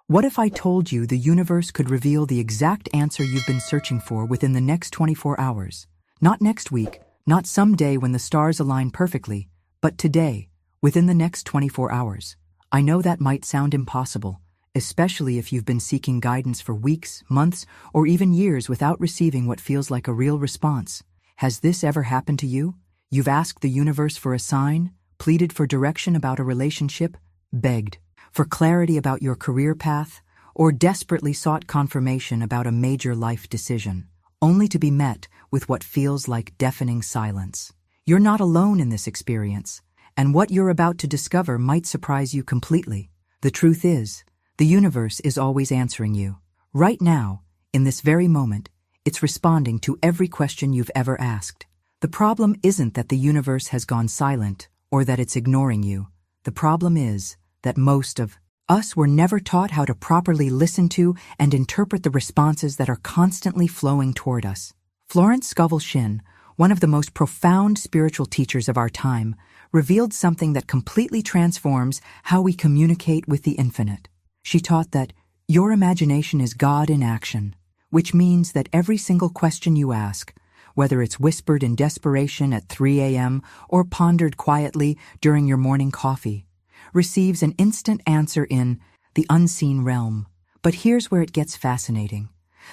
What if I told you the universe could reveal the exact answer you've been searching for within the next 24 hours? Not next week, not someday when the stars align perfectly, but today, within the next 24 hours. I know that might sound impossible, especially if you've been seeking guidance for weeks, months, or even years without receiving what feels like a real response. Has this ever happened to you? You've asked the universe for a sign, pleaded for direction about a relationship, begged for clarity about your career path, or desperately sought confirmation about a major life decision, only to be met with what feels like deafening silence. You're not alone in this experience, and what you're about to discover might surprise you completely. The truth is, the universe is always answering you. Right now, in this very moment, it's responding to every question you've ever asked. The problem isn't that the universe has gone silent or that it's ignoring you. The problem is that most of us were never taught how to properly listen to and interpret the responses that are constantly flowing toward us. Florence Scovel Shinn, one of the most profound spiritual teachers of our time, revealed something that completely transforms how we communicate with the infinite. She taught that your imagination is God in action, which means that every single question you ask, whether it's whispered in desperation at 3 a.m. or pondered quietly during your morning coffee, receives an instant answer in the unseen realm. But here's where it gets fascinating.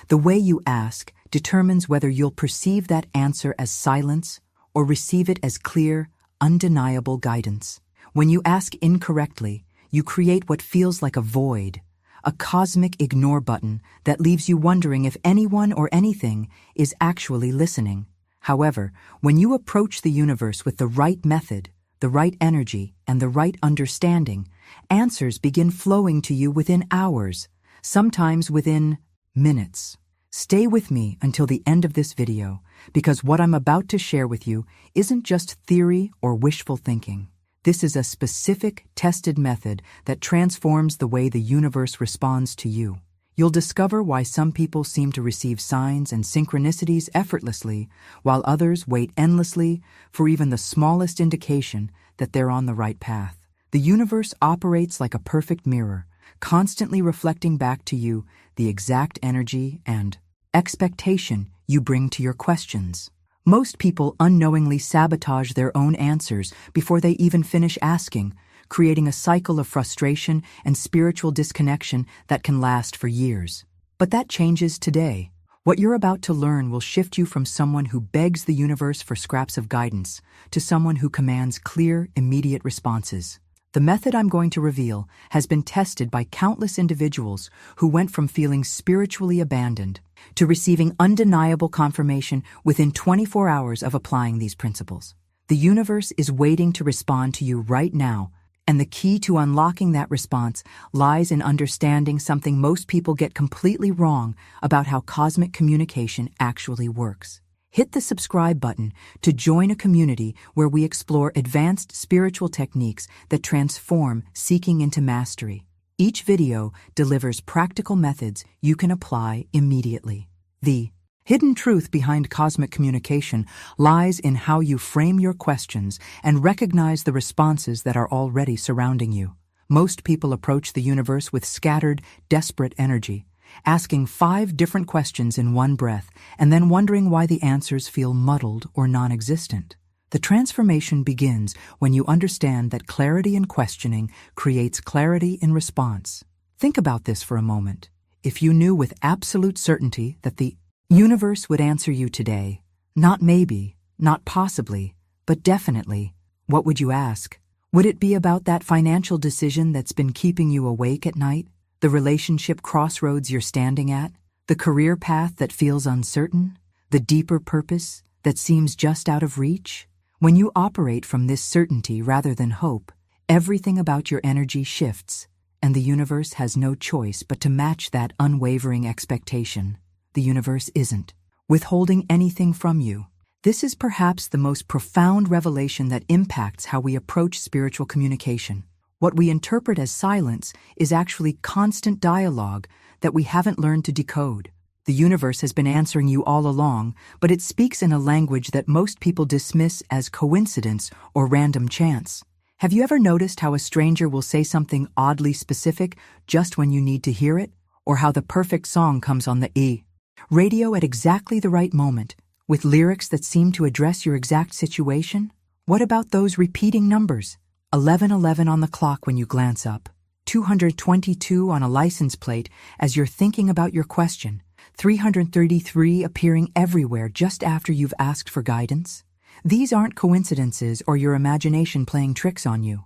The way you ask determines whether you'll perceive that answer as silence or receive it as clear, undeniable guidance. When you ask incorrectly, you create what feels like a void, a cosmic ignore button that leaves you wondering if anyone or anything is actually listening. However, when you approach the universe with the right method, the right energy, and the right understanding, answers begin flowing to you within hours, sometimes within minutes. Stay with me until the end of this video, because what I'm about to share with you isn't just theory or wishful thinking. This is a specific, tested method that transforms the way the universe responds to you. You'll discover why some people seem to receive signs and synchronicities effortlessly, while others wait endlessly for even the smallest indication that they're on the right path. The universe operates like a perfect mirror, constantly reflecting back to you the exact energy and expectation you bring to your questions. Most people unknowingly sabotage their own answers before they even finish asking, creating a cycle of frustration and spiritual disconnection that can last for years. But that changes today. What you're about to learn will shift you from someone who begs the universe for scraps of guidance to someone who commands clear, immediate responses. The method I'm going to reveal has been tested by countless individuals who went from feeling spiritually abandoned to receiving undeniable confirmation within 24 hours of applying these principles. The universe is waiting to respond to you right now, and the key to unlocking that response lies in understanding something most people get completely wrong about how cosmic communication actually works. Hit the subscribe button to join a community where we explore advanced spiritual techniques that transform seeking into mastery. Each video delivers practical methods you can apply immediately. The hidden truth behind cosmic communication lies in how you frame your questions and recognize the responses that are already surrounding you. Most people approach the universe with scattered, desperate energy, asking 5 different questions in one breath and then wondering why the answers feel muddled or non-existent. The transformation begins when you understand that clarity in questioning creates clarity in response. Think about this for a moment. If you knew with absolute certainty that the universe would answer you today, not maybe, not possibly, but definitely, what would you ask? Would it be about that financial decision that's been keeping you awake at night? The relationship crossroads you're standing at? The career path that feels uncertain? The deeper purpose that seems just out of reach? When you operate from this certainty rather than hope, everything about your energy shifts, and the universe has no choice but to match that unwavering expectation. The universe isn't withholding anything from you. This is perhaps the most profound revelation that impacts how we approach spiritual communication. What we interpret as silence is actually constant dialogue that we haven't learned to decode. The universe has been answering you all along, but it speaks in a language that most people dismiss as coincidence or random chance. Have you ever noticed how a stranger will say something oddly specific just when you need to hear it? Or how the perfect song comes on the radio at exactly the right moment, with lyrics that seem to address your exact situation? What about those repeating numbers? 11:11 on the clock when you glance up, 222 on a license plate as you're thinking about your question, 333 appearing everywhere just after you've asked for guidance? These aren't coincidences or your imagination playing tricks on you.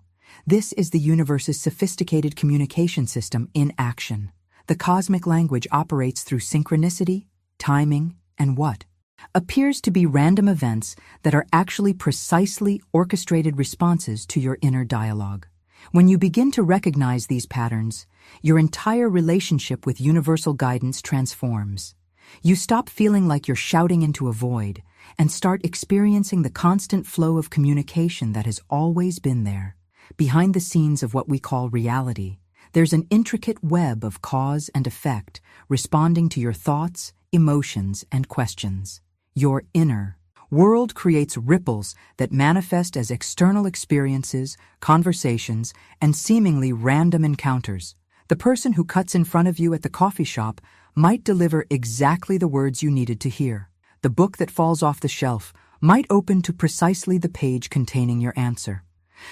This is the universe's sophisticated communication system in action. The cosmic language operates through synchronicity, timing, and what appears to be random events that are actually precisely orchestrated responses to your inner dialogue. When you begin to recognize these patterns, your entire relationship with universal guidance transforms. You stop feeling like you're shouting into a void and start experiencing the constant flow of communication that has always been there. Behind the scenes of what we call reality, there's an intricate web of cause and effect responding to your thoughts, emotions, and questions. Your inner world creates ripples that manifest as external experiences, conversations, and seemingly random encounters. The person who cuts in front of you at the coffee shop might deliver exactly the words you needed to hear. The book that falls off the shelf might open to precisely the page containing your answer.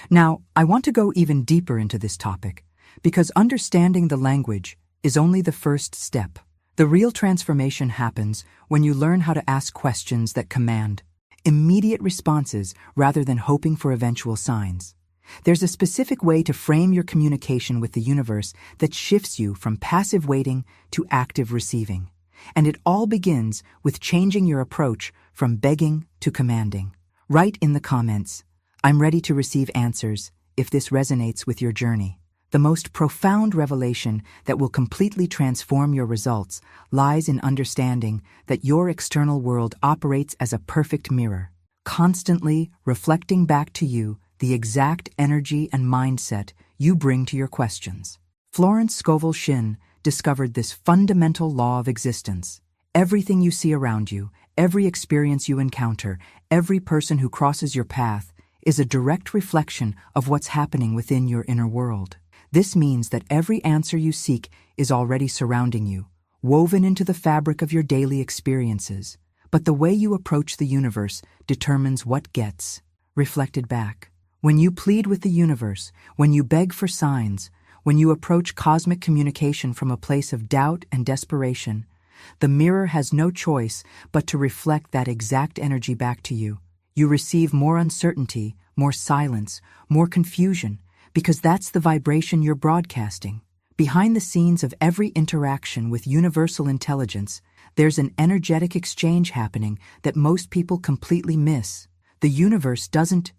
Now, I want to go even deeper into this topic, because understanding the language is only the first step. The real transformation happens when you learn how to ask questions that command immediate responses rather than hoping for eventual signs. There's a specific way to frame your communication with the universe that shifts you from passive waiting to active receiving. And it all begins with changing your approach from begging to commanding. Write in the comments, "I'm ready to receive answers," if this resonates with your journey. The most profound revelation that will completely transform your results lies in understanding that your external world operates as a perfect mirror, constantly reflecting back to you the exact energy and mindset you bring to your questions. Florence Scovel Shinn discovered this fundamental law of existence. Everything you see around you, every experience you encounter, every person who crosses your path is a direct reflection of what's happening within your inner world. This means that every answer you seek is already surrounding you, woven into the fabric of your daily experiences. But the way you approach the universe determines what gets reflected back. When you plead with the universe, when you beg for signs, when you approach cosmic communication from a place of doubt and desperation, the mirror has no choice but to reflect that exact energy back to you. You receive more uncertainty, more silence, more confusion, because that's the vibration you're broadcasting. Behind the scenes of every interaction with universal intelligence, there's an energetic exchange happening that most people completely miss. The universe doesn't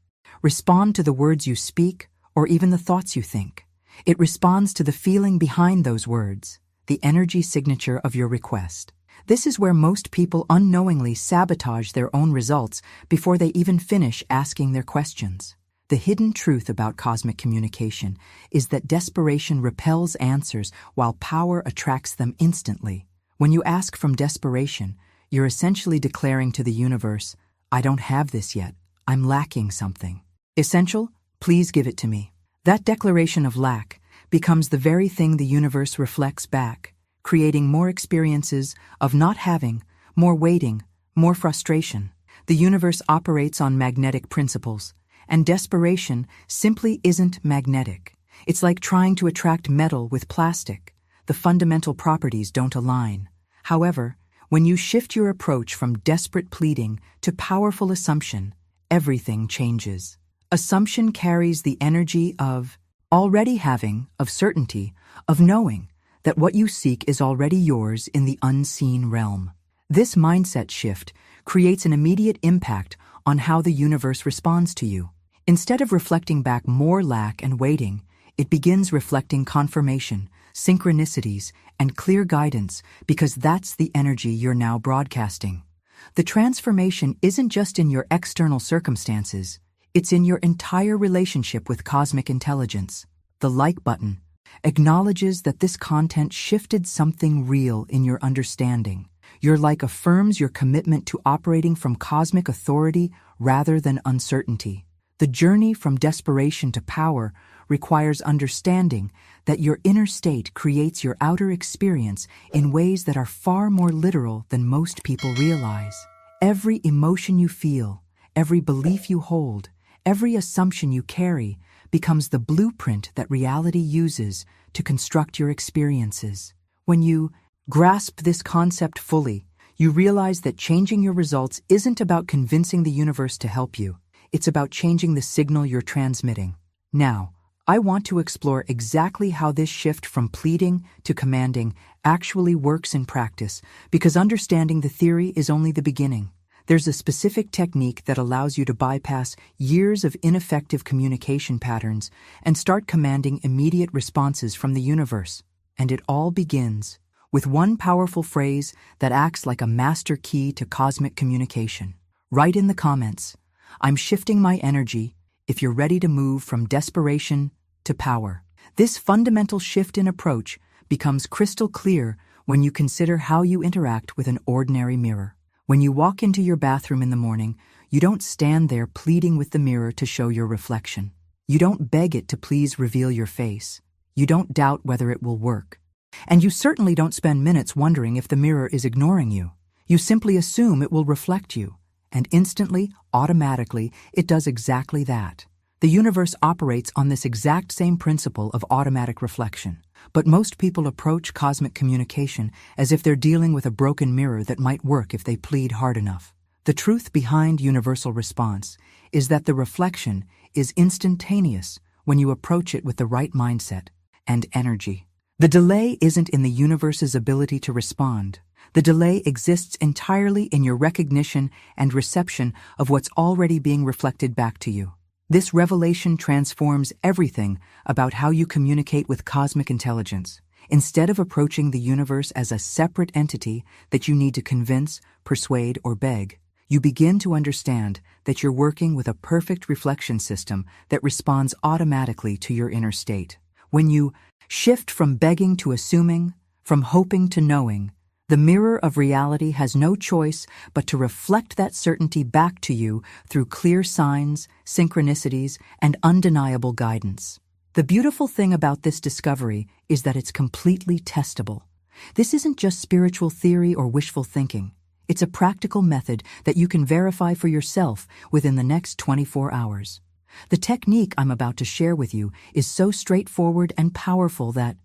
respond to the words you speak or even the thoughts you think. It responds to the feeling behind those words, the energy signature of your request. This is where most people unknowingly sabotage their own results before they even finish asking their questions. The hidden truth about cosmic communication is that desperation repels answers while power attracts them instantly. When you ask from desperation, you're essentially declaring to the universe, "I don't have this yet. I'm lacking something. Essential? Please give it to me." That declaration of lack becomes the very thing the universe reflects back, creating more experiences of not having, more waiting, more frustration. The universe operates on magnetic principles, and desperation simply isn't magnetic. It's like trying to attract metal with plastic. The fundamental properties don't align. However, when you shift your approach from desperate pleading to powerful assumption, everything changes. Assumption carries the energy of already having, of certainty, of knowing that what you seek is already yours in the unseen realm. This mindset shift creates an immediate impact on how the universe responds to you. Instead of reflecting back more lack and waiting, it begins reflecting confirmation, synchronicities, and clear guidance because that's the energy you're now broadcasting. The transformation isn't just in your external circumstances, it's in your entire relationship with cosmic intelligence. The like button acknowledges that this content shifted something real in your understanding. Your like affirms your commitment to operating from cosmic authority rather than uncertainty. The journey from desperation to power requires understanding that your inner state creates your outer experience in ways that are far more literal than most people realize. Every emotion you feel, every belief you hold, every assumption you carry becomes the blueprint that reality uses to construct your experiences. When you grasp this concept fully, you realize that changing your results isn't about convincing the universe to help you. It's about changing the signal you're transmitting. Now, I want to explore exactly how this shift from pleading to commanding actually works in practice, because understanding the theory is only the beginning. There's a specific technique that allows you to bypass years of ineffective communication patterns and start commanding immediate responses from the universe. And it all begins with one powerful phrase that acts like a master key to cosmic communication. Write in the comments, "I'm shifting my energy," if you're ready to move from desperation to power. This fundamental shift in approach becomes crystal clear when you consider how you interact with an ordinary mirror. When you walk into your bathroom in the morning, you don't stand there pleading with the mirror to show your reflection. You don't beg it to please reveal your face. You don't doubt whether it will work. And you certainly don't spend minutes wondering if the mirror is ignoring you. You simply assume it will reflect you. And instantly, automatically, it does exactly that. The universe operates on this exact same principle of automatic reflection. But most people approach cosmic communication as if they're dealing with a broken mirror that might work if they plead hard enough. The truth behind universal response is that the reflection is instantaneous when you approach it with the right mindset and energy. The delay isn't in the universe's ability to respond. The delay exists entirely in your recognition and reception of what's already being reflected back to you. This revelation transforms everything about how you communicate with cosmic intelligence. Instead of approaching the universe as a separate entity that you need to convince, persuade, or beg, you begin to understand that you're working with a perfect reflection system that responds automatically to your inner state. When you shift from begging to assuming, from hoping to knowing, the mirror of reality has no choice but to reflect that certainty back to you through clear signs, synchronicities, and undeniable guidance. The beautiful thing about this discovery is that it's completely testable. This isn't just spiritual theory or wishful thinking. It's a practical method that you can verify for yourself within the next 24 hours. The technique I'm about to share with you is so straightforward and powerful that,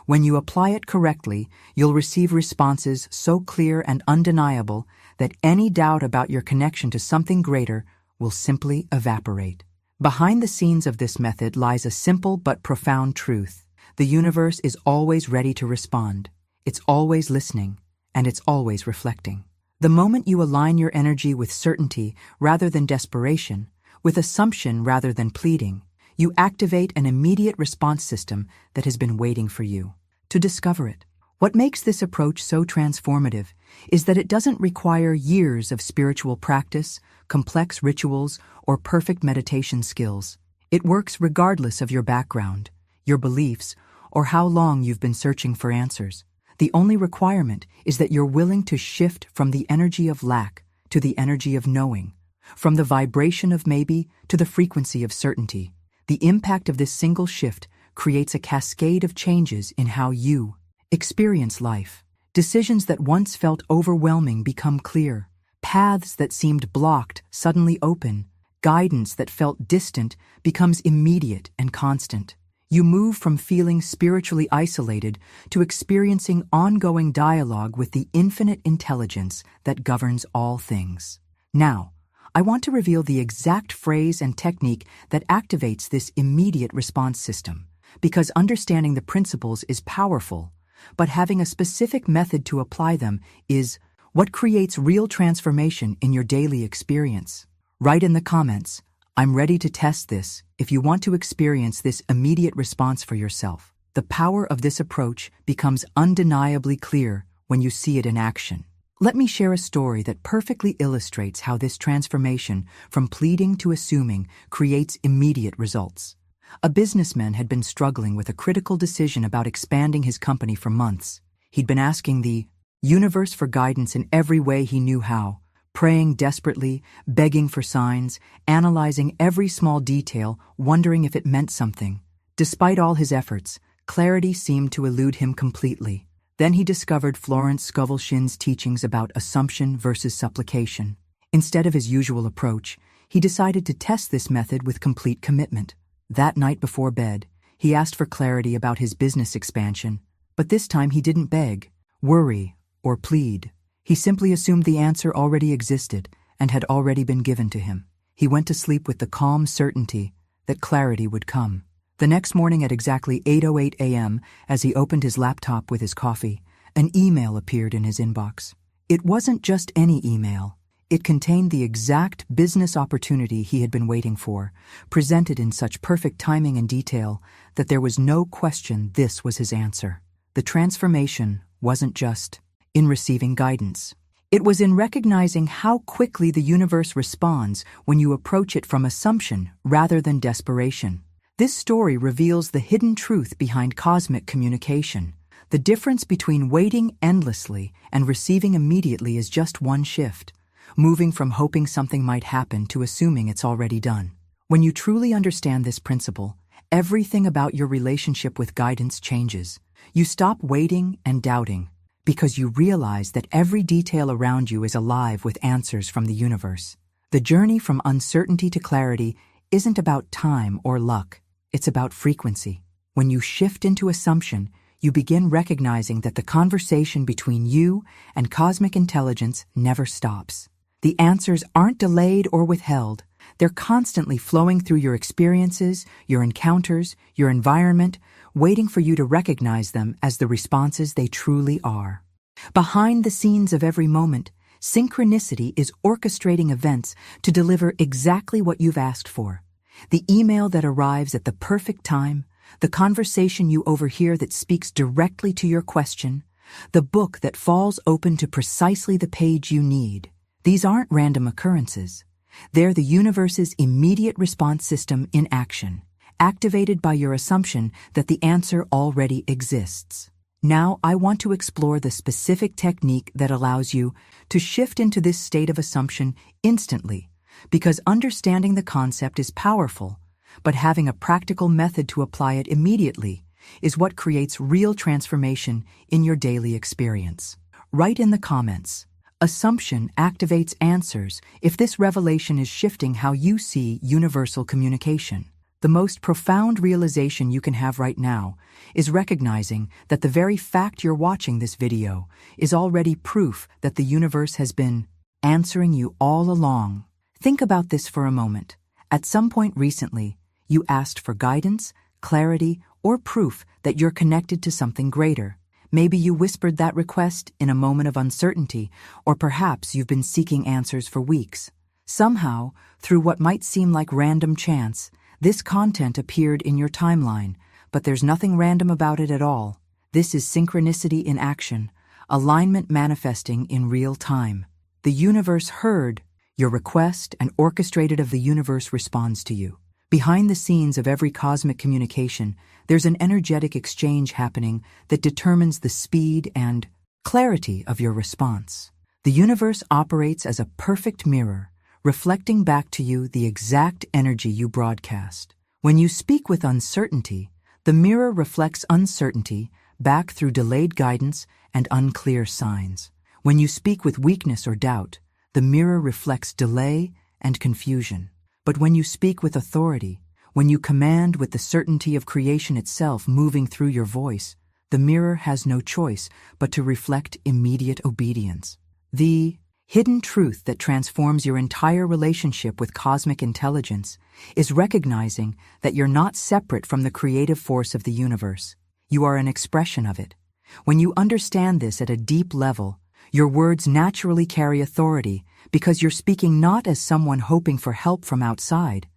when you apply it correctly, you'll receive responses so clear and undeniable that any doubt about your connection to something greater will simply evaporate. Behind the scenes of this method lies a simple but profound truth. The universe is always ready to respond. It's always listening, and it's always reflecting. The moment you align your energy with certainty rather than desperation, with assumption rather than pleading, you activate an immediate response system that has been waiting for you to discover it. What makes this approach so transformative is that it doesn't require years of spiritual practice, complex rituals, or perfect meditation skills. It works regardless of your background, your beliefs, or how long you've been searching for answers. The only requirement is that you're willing to shift from the energy of lack to the energy of knowing, from the vibration of maybe to the frequency of certainty. The impact of this single shift creates a cascade of changes in how you experience life. Decisions that once felt overwhelming become clear. Paths that seemed blocked suddenly open. Guidance that felt distant becomes immediate and constant. You move from feeling spiritually isolated to experiencing ongoing dialogue with the infinite intelligence that governs all things. Now, I want to reveal the exact phrase and technique that activates this immediate response system, because understanding the principles is powerful, but having a specific method to apply them is what creates real transformation in your daily experience. Write in the comments, "I'm ready to test this," if you want to experience this immediate response for yourself. The power of this approach becomes undeniably clear when you see it in action. Let me share a story that perfectly illustrates how this transformation from pleading to assuming creates immediate results. A businessman had been struggling with a critical decision about expanding his company for months. He'd been asking the universe for guidance in every way he knew how, praying desperately, begging for signs, analyzing every small detail, wondering if it meant something. Despite all his efforts, clarity seemed to elude him completely. Then he discovered Florence Scovel Shinn's teachings about assumption versus supplication. Instead of his usual approach, he decided to test this method with complete commitment. That night before bed, he asked for clarity about his business expansion, but this time he didn't beg, worry, or plead. He simply assumed the answer already existed and had already been given to him. He went to sleep with the calm certainty that clarity would come. The next morning at exactly 8:08 a.m., as he opened his laptop with his coffee, an email appeared in his inbox. It wasn't just any email. It contained the exact business opportunity he had been waiting for, presented in such perfect timing and detail that there was no question this was his answer. The transformation wasn't just in receiving guidance. It was in recognizing how quickly the universe responds when you approach it from assumption rather than desperation. This story reveals the hidden truth behind cosmic communication. The difference between waiting endlessly and receiving immediately is just one shift, moving from hoping something might happen to assuming it's already done. When you truly understand this principle, everything about your relationship with guidance changes. You stop waiting and doubting, because you realize that every detail around you is alive with answers from the universe. The journey from uncertainty to clarity isn't about time or luck, it's about frequency. When you shift into assumption, you begin recognizing that the conversation between you and cosmic intelligence never stops. The answers aren't delayed or withheld. They're constantly flowing through your experiences, your encounters, your environment, waiting for you to recognize them as the responses they truly are. Behind the scenes of every moment, synchronicity is orchestrating events to deliver exactly what you've asked for. The email that arrives at the perfect time, the conversation you overhear that speaks directly to your question, the book that falls open to precisely the page you need. These aren't random occurrences. They're the universe's immediate response system in action, activated by your assumption that the answer already exists. Now, I want to explore the specific technique that allows you to shift into this state of assumption instantly, because understanding the concept is powerful, but having a practical method to apply it immediately is what creates real transformation in your daily experience. Write in the comments, "Assumption activates answers," if this revelation is shifting how you see universal communication. The most profound realization you can have right now is recognizing that the very fact you're watching this video is already proof that the universe has been answering you all along. Think about this for a moment. At some point recently, you asked for guidance, clarity, or proof that you're connected to something greater. Maybe you whispered that request in a moment of uncertainty, or perhaps you've been seeking answers for weeks. Somehow, through what might seem like random chance, this content appeared in your timeline, but there's nothing random about it at all. This is synchronicity in action, alignment manifesting in real time. The universe heard your request and orchestrated of the universe responds to you. Behind the scenes of every cosmic communication, there's an energetic exchange happening that determines the speed and clarity of your response. The universe operates as a perfect mirror, reflecting back to you the exact energy you broadcast. When you speak with uncertainty, the mirror reflects uncertainty back through delayed guidance and unclear signs. When you speak with weakness or doubt, the mirror reflects delay and confusion. But when you speak with authority, when you command with the certainty of creation itself moving through your voice, the mirror has no choice but to reflect immediate obedience. The hidden truth that transforms your entire relationship with cosmic intelligence is recognizing that you're not separate from the creative force of the universe. You are an expression of it. When you understand this at a deep level, your words naturally carry authority because you're speaking not as someone hoping for help from outside,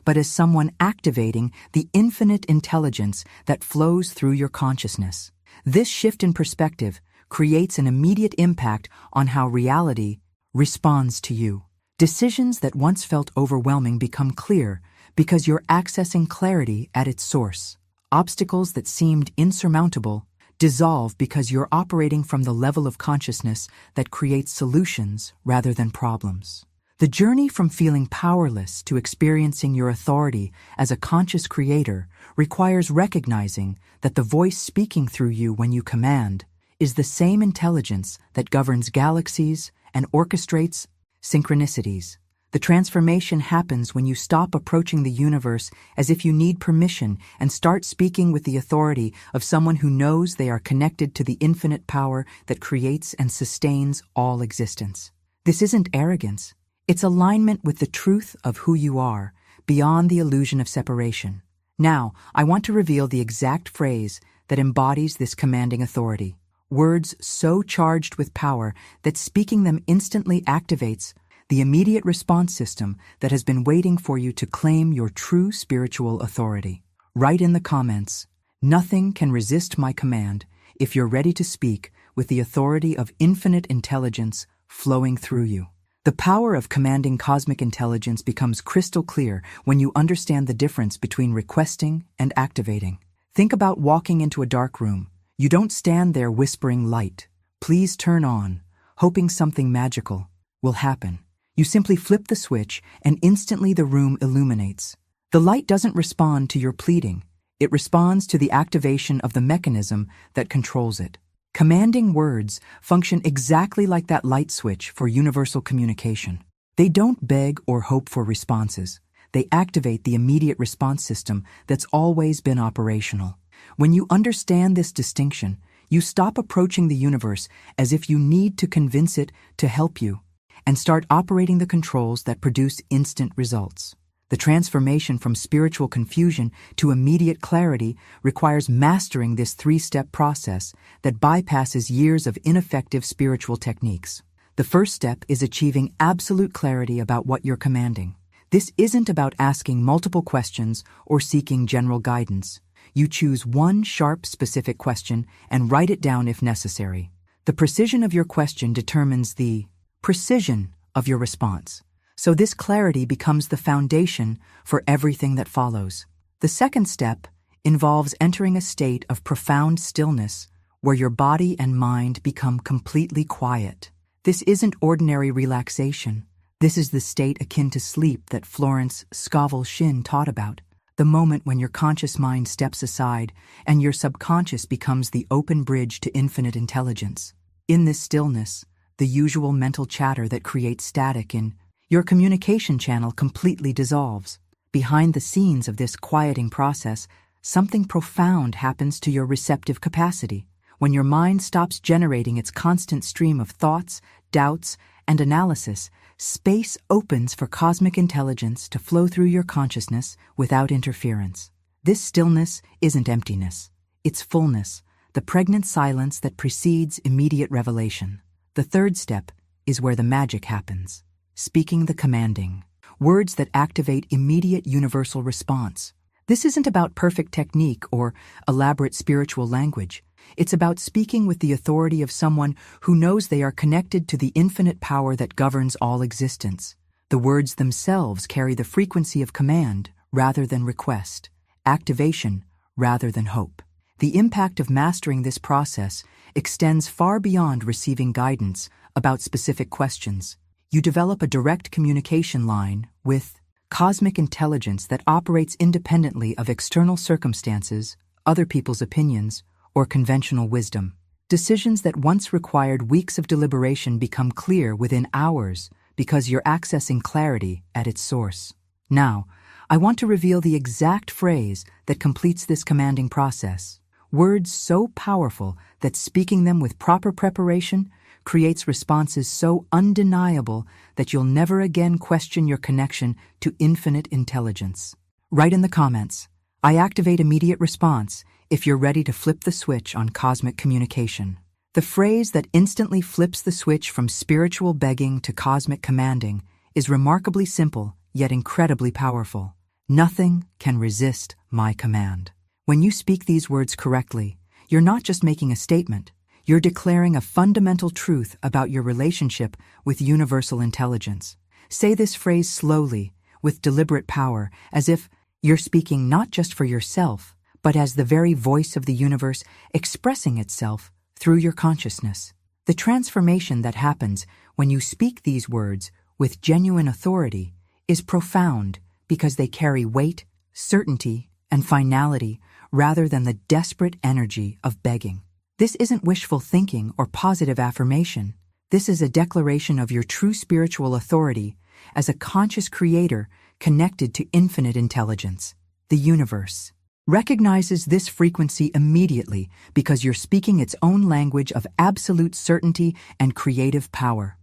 but as someone activating the infinite intelligence that flows through your consciousness. This shift in perspective creates an immediate impact on how reality responds to you. Decisions that once felt overwhelming become clear because you're accessing clarity at its source. Obstacles that seemed insurmountable dissolve because you're operating from the level of consciousness that creates solutions rather than problems. The journey from feeling powerless to experiencing your authority as a conscious creator requires recognizing that the voice speaking through you when you command is the same intelligence that governs galaxies and orchestrates synchronicities. The transformation happens when you stop approaching the universe as if you need permission and start speaking with the authority of someone who knows they are connected to the infinite power that creates and sustains all existence. This isn't arrogance. It's alignment with the truth of who you are, beyond the illusion of separation. Now, I want to reveal the exact phrase that embodies this commanding authority. Words so charged with power that speaking them instantly activates the immediate response system that has been waiting for you to claim your true spiritual authority. Write in the comments, "Nothing can resist my command," if you're ready to speak with the authority of infinite intelligence flowing through you. The power of commanding cosmic intelligence becomes crystal clear when you understand the difference between requesting and activating. Think about walking into a dark room. You don't stand there whispering light, "Please turn on," hoping something magical will happen. You simply flip the switch and instantly the room illuminates. The light doesn't respond to your pleading. It responds to the activation of the mechanism that controls it. Commanding words function exactly like that light switch for universal communication. They don't beg or hope for responses. They activate the immediate response system that's always been operational. When you understand this distinction, you stop approaching the universe as if you need to convince it to help you, and start operating the controls that produce instant results. The transformation from spiritual confusion to immediate clarity requires mastering this three-step process that bypasses years of ineffective spiritual techniques. The first step is achieving absolute clarity about what you're commanding. This isn't about asking multiple questions or seeking general guidance. You choose one sharp, specific question and write it down if necessary. The precision of your question determines the precision of your response. So this clarity becomes the foundation for everything that follows. The second step involves entering a state of profound stillness where your body and mind become completely quiet. This isn't ordinary relaxation. This is the state akin to sleep that Florence Scovel Shinn taught about, the moment when your conscious mind steps aside and your subconscious becomes the open bridge to infinite intelligence. In this stillness, the usual mental chatter that creates static in your communication channel completely dissolves. Behind the scenes of this quieting process, something profound happens to your receptive capacity. When your mind stops generating its constant stream of thoughts, doubts, and analysis, space opens for cosmic intelligence to flow through your consciousness without interference. This stillness isn't emptiness. It's fullness, the pregnant silence that precedes immediate revelation. The third step is where the magic happens. Speaking the commanding, words that activate immediate universal response. This isn't about perfect technique or elaborate spiritual language. It's about speaking with the authority of someone who knows they are connected to the infinite power that governs all existence. The words themselves carry the frequency of command rather than request, activation rather than hope. The impact of mastering this process extends far beyond receiving guidance about specific questions. You develop a direct communication line with cosmic intelligence that operates independently of external circumstances, other people's opinions, or conventional wisdom. Decisions that once required weeks of deliberation become clear within hours because you're accessing clarity at its source. Now, I want to reveal the exact phrase that completes this commanding process. Words so powerful that speaking them with proper preparation creates responses so undeniable that you'll never again question your connection to infinite intelligence. Write in the comments, "I activate immediate response," if you're ready to flip the switch on cosmic communication. The phrase that instantly flips the switch from spiritual begging to cosmic commanding is remarkably simple, yet incredibly powerful. Nothing can resist my command. When you speak these words correctly, you're not just making a statement. You're declaring a fundamental truth about your relationship with universal intelligence. Say this phrase slowly, with deliberate power, as if you're speaking not just for yourself, but as the very voice of the universe expressing itself through your consciousness. The transformation that happens when you speak these words with genuine authority is profound because they carry weight, certainty, and finality rather than the desperate energy of begging. This isn't wishful thinking or positive affirmation. This is a declaration of your true spiritual authority as a conscious creator connected to infinite intelligence. The universe recognizes this frequency immediately because you're speaking its own language of absolute certainty and creative power.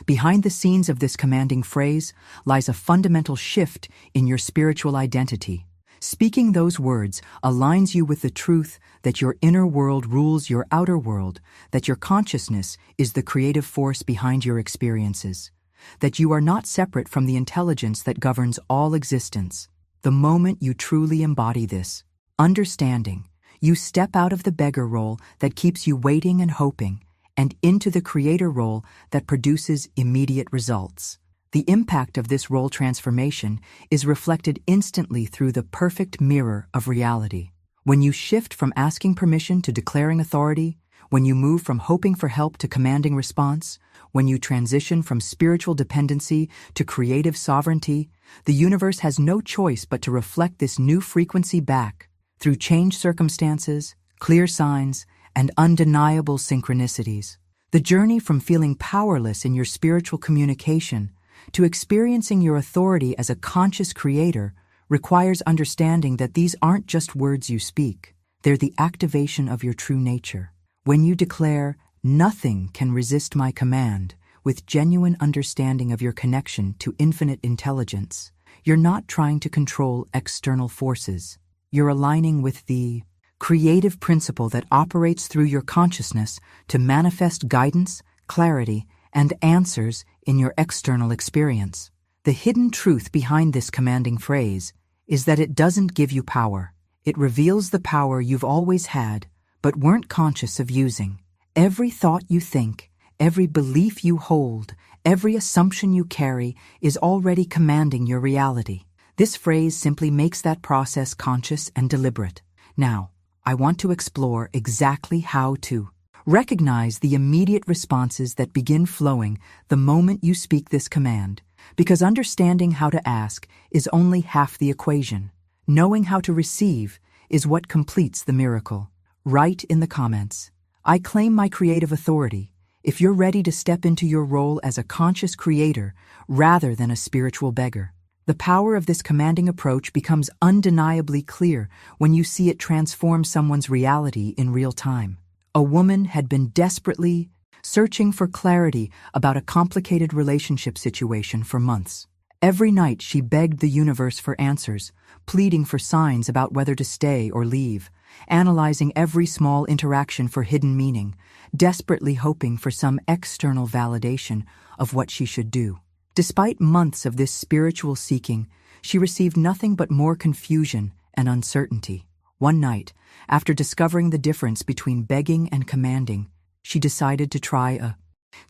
Behind the scenes of this commanding phrase lies a fundamental shift in your spiritual identity. Speaking those words aligns you with the truth that your inner world rules your outer world, that your consciousness is the creative force behind your experiences, that you are not separate from the intelligence that governs all existence. The moment you truly embody this understanding, you step out of the beggar role that keeps you waiting and hoping, and into the creator role that produces immediate results. The impact of this role transformation is reflected instantly through the perfect mirror of reality. When you shift from asking permission to declaring authority, when you move from hoping for help to commanding response, when you transition from spiritual dependency to creative sovereignty, the universe has no choice but to reflect this new frequency back through changed circumstances, clear signs, and undeniable synchronicities. The journey from feeling powerless in your spiritual communication to experiencing your authority as a conscious creator requires understanding that these aren't just words you speak. They're the activation of your true nature. When you declare, "Nothing can resist my command," with genuine understanding of your connection to infinite intelligence, you're not trying to control external forces. You're aligning with the creative principle that operates through your consciousness to manifest guidance, clarity, and answers in your external experience. The hidden truth behind this commanding phrase is that it doesn't give you power. It reveals the power you've always had, but weren't conscious of using. Every thought you think, every belief you hold, every assumption you carry is already commanding your reality. This phrase simply makes that process conscious and deliberate. Now, I want to explore exactly how to recognize the immediate responses that begin flowing the moment you speak this command, because understanding how to ask is only half the equation. Knowing how to receive is what completes the miracle. Write in the comments, "I claim my creative authority," if you're ready to step into your role as a conscious creator rather than a spiritual beggar. The power of this commanding approach becomes undeniably clear when you see it transform someone's reality in real time. A woman had been desperately searching for clarity about a complicated relationship situation for months. Every night she begged the universe for answers, pleading for signs about whether to stay or leave, analyzing every small interaction for hidden meaning, desperately hoping for some external validation of what she should do. Despite months of this spiritual seeking, she received nothing but more confusion and uncertainty. One night, after discovering the difference between begging and commanding, she decided to try a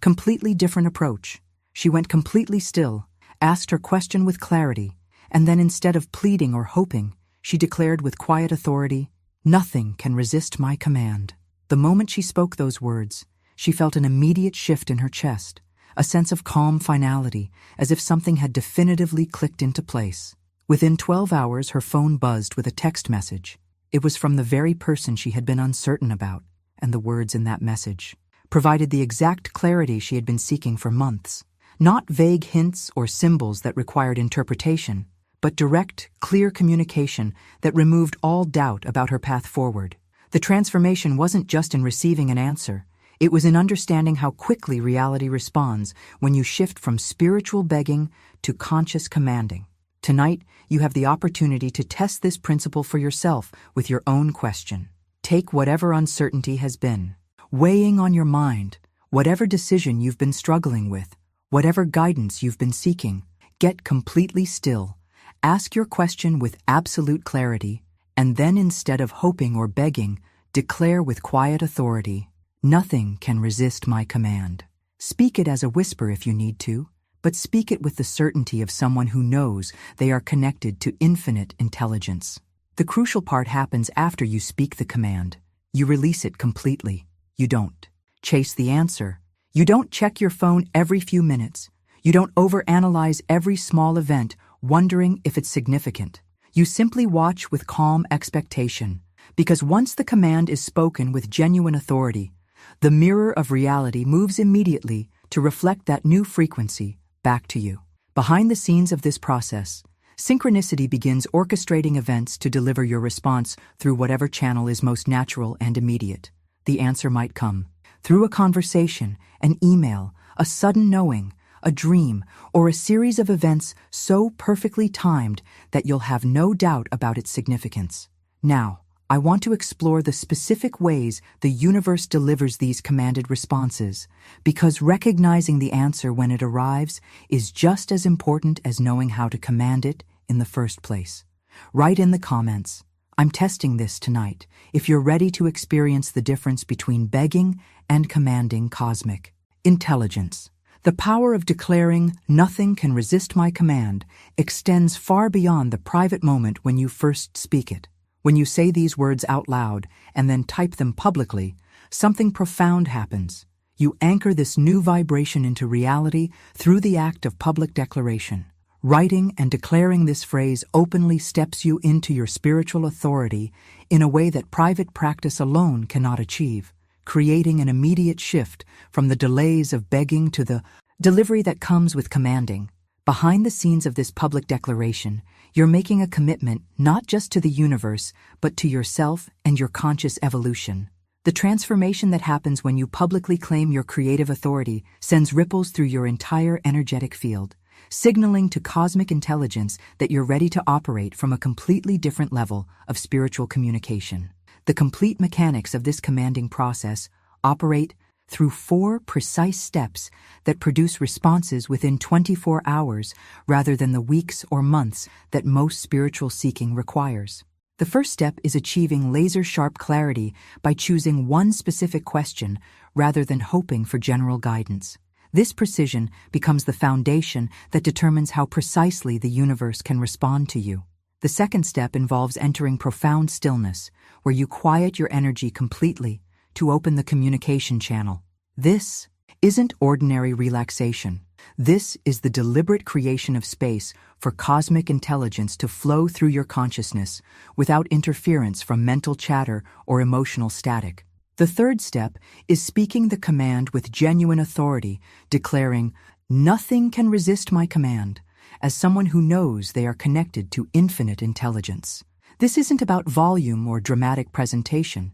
completely different approach. She went completely still, asked her question with clarity, and then instead of pleading or hoping, she declared with quiet authority, "Nothing can resist my command." The moment she spoke those words, she felt an immediate shift in her chest, a sense of calm finality, as if something had definitively clicked into place. Within 12 hours, her phone buzzed with a text message. It was from the very person she had been uncertain about, and the words in that message provided the exact clarity she had been seeking for months. Not vague hints or symbols that required interpretation, but direct, clear communication that removed all doubt about her path forward. The transformation wasn't just in receiving an answer. It was in understanding how quickly reality responds when you shift from spiritual begging to conscious commanding. Tonight, you have the opportunity to test this principle for yourself with your own question. Take whatever uncertainty has been weighing on your mind, whatever decision you've been struggling with, whatever guidance you've been seeking. Get completely still. Ask your question with absolute clarity, and then instead of hoping or begging, declare with quiet authority, "Nothing can resist my command." Speak it as a whisper if you need to, but speak it with the certainty of someone who knows they are connected to infinite intelligence. The crucial part happens after you speak the command. You release it completely. You don't chase the answer. You don't check your phone every few minutes. You don't overanalyze every small event, wondering if it's significant. You simply watch with calm expectation, because once the command is spoken with genuine authority, the mirror of reality moves immediately to reflect that new frequency back to you. Behind the scenes of this process, synchronicity begins orchestrating events to deliver your response through whatever channel is most natural and immediate. The answer might come through a conversation, an email, a sudden knowing, a dream, or a series of events so perfectly timed that you'll have no doubt about its significance. Now, I want to explore the specific ways the universe delivers these commanded responses, because recognizing the answer when it arrives is just as important as knowing how to command it in the first place. Write in the comments, "I'm testing this tonight," if you're ready to experience the difference between begging and commanding cosmic intelligence. The power of declaring, "Nothing can resist my command," extends far beyond the private moment when you first speak it. When you say these words out loud and then type them publicly, something profound happens. You anchor this new vibration into reality through the act of public declaration. Writing and declaring this phrase openly steps you into your spiritual authority in a way that private practice alone cannot achieve, creating an immediate shift from the delays of begging to the delivery that comes with commanding. Behind the scenes of this public declaration, you're making a commitment not just to the universe, but to yourself and your conscious evolution. The transformation that happens when you publicly claim your creative authority sends ripples through your entire energetic field, signaling to cosmic intelligence that you're ready to operate from a completely different level of spiritual communication. The complete mechanics of this commanding process operate through 4 precise steps that produce responses within 24 hours rather than the weeks or months that most spiritual seeking requires. The first step is achieving laser-sharp clarity by choosing one specific question rather than hoping for general guidance. This precision becomes the foundation that determines how precisely the universe can respond to you. The second step involves entering profound stillness, where you quiet your energy completely to open the communication channel. This isn't ordinary relaxation. This is the deliberate creation of space for cosmic intelligence to flow through your consciousness without interference from mental chatter or emotional static. The third step is speaking the command with genuine authority, declaring, "Nothing can resist my command," as someone who knows they are connected to infinite intelligence. This isn't about volume or dramatic presentation.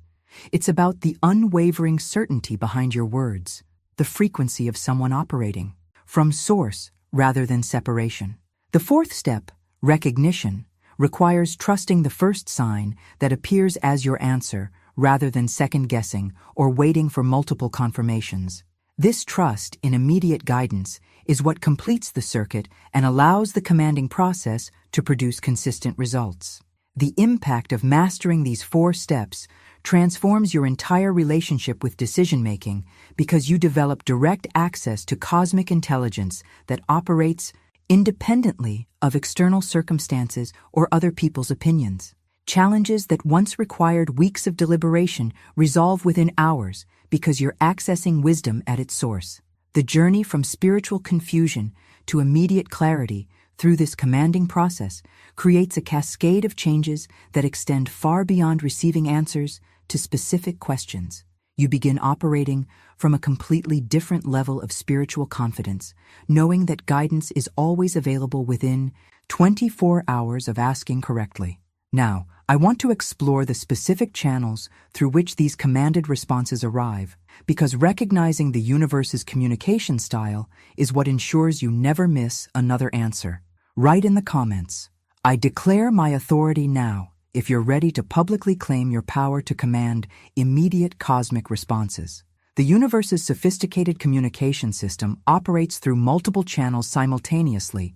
It's about the unwavering certainty behind your words, the frequency of someone operating from source rather than separation. The fourth step, recognition, requires trusting the first sign that appears as your answer rather than second-guessing or waiting for multiple confirmations. This trust in immediate guidance is what completes the circuit and allows the commanding process to produce consistent results. The impact of mastering these 4 steps transforms your entire relationship with decision-making because you develop direct access to cosmic intelligence that operates independently of external circumstances or other people's opinions. Challenges that once required weeks of deliberation resolve within hours because you're accessing wisdom at its source. The journey from spiritual confusion to immediate clarity through this commanding process creates a cascade of changes that extend far beyond receiving answers to specific questions. You begin operating from a completely different level of spiritual confidence, knowing that guidance is always available within 24 hours of asking correctly. Now, I want to explore the specific channels through which these commanded responses arrive, because recognizing the universe's communication style is what ensures you never miss another answer. Write in the comments, "I declare my authority now," if you're ready to publicly claim your power to command immediate cosmic responses. The universe's sophisticated communication system operates through multiple channels simultaneously,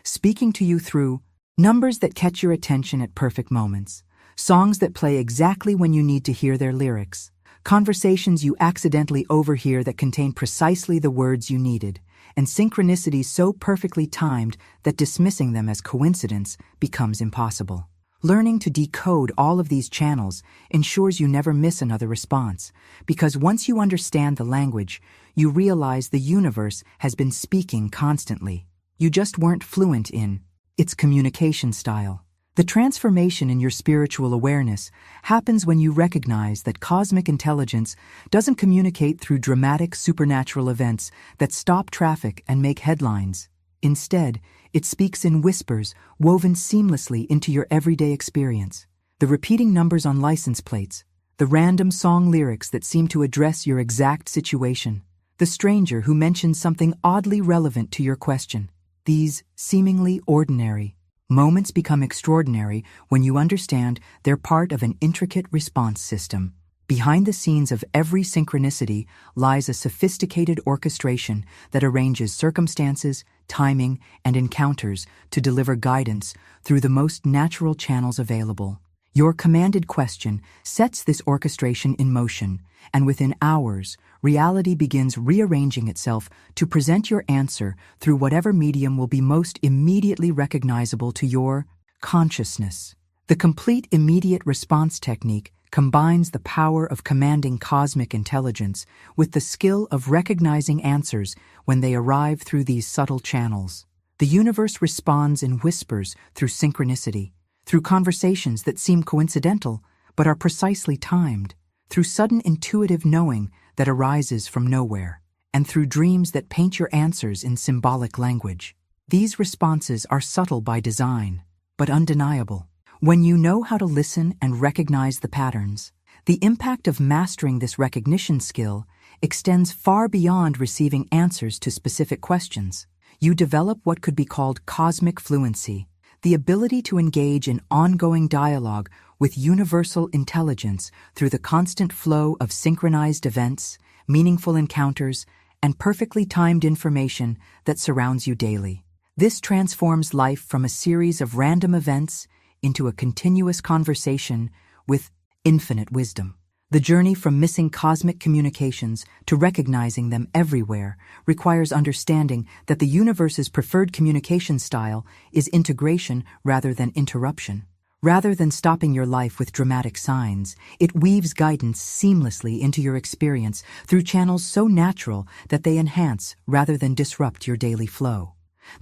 speaking to you through numbers that catch your attention at perfect moments, songs that play exactly when you need to hear their lyrics, conversations you accidentally overhear that contain precisely the words you needed, and synchronicities so perfectly timed that dismissing them as coincidence becomes impossible. Learning to decode all of these channels ensures you never miss another response, because once you understand the language, you realize the universe has been speaking constantly. You just weren't fluent in its communication style. The transformation in your spiritual awareness happens when you recognize that cosmic intelligence doesn't communicate through dramatic supernatural events that stop traffic and make headlines. Instead, it speaks in whispers woven seamlessly into your everyday experience. The repeating numbers on license plates, the random song lyrics that seem to address your exact situation, the stranger who mentions something oddly relevant to your question. These seemingly ordinary moments become extraordinary when you understand they're part of an intricate response system. Behind the scenes of every synchronicity lies a sophisticated orchestration that arranges circumstances, timing, and encounters to deliver guidance through the most natural channels available. Your commanded question sets this orchestration in motion, and within hours, reality begins rearranging itself to present your answer through whatever medium will be most immediately recognizable to your consciousness. The complete immediate response technique combines the power of commanding cosmic intelligence with the skill of recognizing answers when they arrive through these subtle channels. The universe responds in whispers through synchronicity, through conversations that seem coincidental but are precisely timed, through sudden intuitive knowing that arises from nowhere, and through dreams that paint your answers in symbolic language. These responses are subtle by design, but undeniable. When you know how to listen and recognize the patterns, the impact of mastering this recognition skill extends far beyond receiving answers to specific questions. You develop what could be called cosmic fluency, the ability to engage in ongoing dialogue with universal intelligence through the constant flow of synchronized events, meaningful encounters, and perfectly timed information that surrounds you daily. This transforms life from a series of random events into a continuous conversation with infinite wisdom. The journey from missing cosmic communications to recognizing them everywhere requires understanding that the universe's preferred communication style is integration rather than interruption. Rather than stopping your life with dramatic signs, it weaves guidance seamlessly into your experience through channels so natural that they enhance rather than disrupt your daily flow.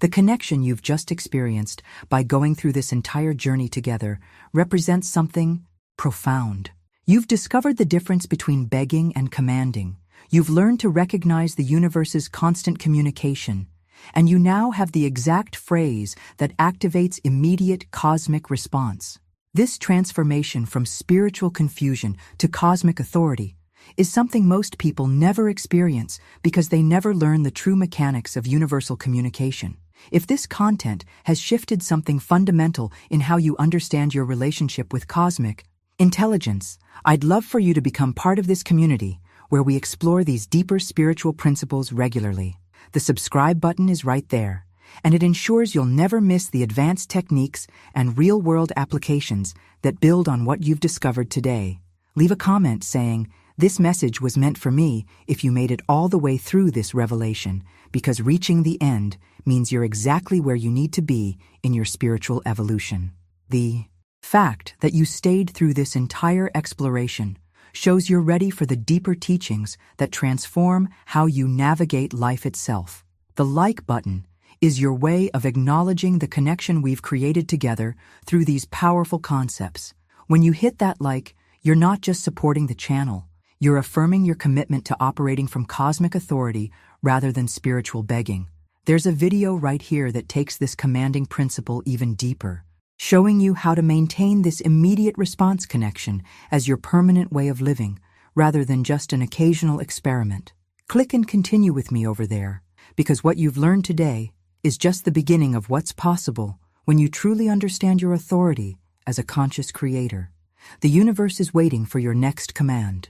The connection you've just experienced by going through this entire journey together represents something profound. You've discovered the difference between begging and commanding. You've learned to recognize the universe's constant communication, and you now have the exact phrase that activates immediate cosmic response. This transformation from spiritual confusion to cosmic authority is something most people never experience because they never learn the true mechanics of universal communication. If this content has shifted something fundamental in how you understand your relationship with cosmic intelligence, I'd love for you to become part of this community where we explore these deeper spiritual principles regularly. The subscribe button is right there, and it ensures you'll never miss the advanced techniques and real-world applications that build on what you've discovered today. Leave a comment saying, "This message was meant for me," if you made it all the way through this revelation, because reaching the end means you're exactly where you need to be in your spiritual evolution. The fact that you stayed through this entire exploration shows you're ready for the deeper teachings that transform how you navigate life itself. The like button is your way of acknowledging the connection we've created together through these powerful concepts. When you hit that like, you're not just supporting the channel, you're affirming your commitment to operating from cosmic authority rather than spiritual begging. There's a video right here that takes this commanding principle even deeper, showing you how to maintain this immediate response connection as your permanent way of living, rather than just an occasional experiment. Click and continue with me over there, because what you've learned today is just the beginning of what's possible when you truly understand your authority as a conscious creator. The universe is waiting for your next command.